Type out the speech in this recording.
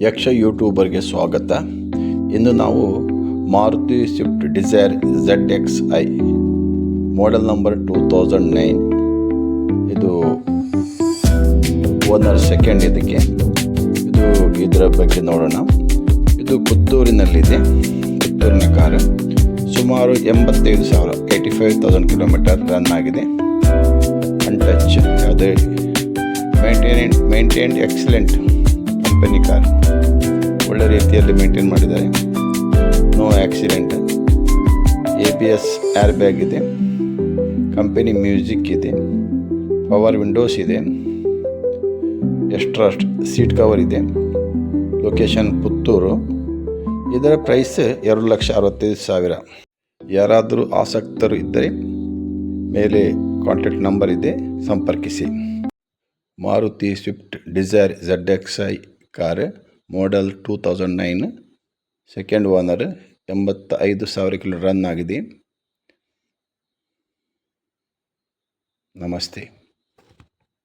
ಯಕ್ಷ ಯೂಟ್ಯೂಬರ್ಗೆ ಸ್ವಾಗತ. ಇಂದು ನಾವು Maruti Swift Dzire ZXi model number 2009, ಇದು ಓನರ್ ಸೆಕೆಂಡ್. ಇದರ ಬಗ್ಗೆ ನೋಡೋಣ. ಇದು ಪುತ್ತೂರಿನಲ್ಲಿದೆ. ಪುತ್ತೂರಿನ ಕಾರು. ಸುಮಾರು 85,000 85,000 ಕಿಲೋಮೀಟರ್ ರನ್ ಆಗಿದೆ. ಅನ್ಟಚ್, ಯಾವುದೇ ಮೇಂಟೈನ್ಡ್ ಎಕ್ಸಲೆಂಟ್ ಕಂಪನಿ ಕಾರ್. ಒಳ್ಳೆ ರೀತಿಯಲ್ಲಿ ಮೇಂಟೈನ್ ಮಾಡಿದ್ದಾರೆ. No accident. ABS air bag ಇದೆ. ಕಂಪನಿ ಮ್ಯೂಸಿಕ್ ಇದೆ. ಪವರ್ ವಿಂಡೋಸ್ ಇದೆ. ಎಕ್ಸ್ಟ್ರಾ ಸೀಟ್ ಕವರ್ ಇದೆ. ಲೊಕೇಶನ್ ಪುತ್ತೂರು. ಇದರ ಪ್ರೈಸ್ 2,65,000. ಯಾರಾದರೂ ಆಸಕ್ತರು ಇದ್ದರೆ ಮೇಲೆ ಕಾಂಟ್ಯಾಕ್ಟ್ ನಂಬರ್ ಇದೆ, ಸಂಪರ್ಕಿಸಿ. Maruti Swift Dzire ZXi car, model 2009, second owner. 85,000 kilo run ಆಗಿದೆ. ನಮಸ್ತೆ.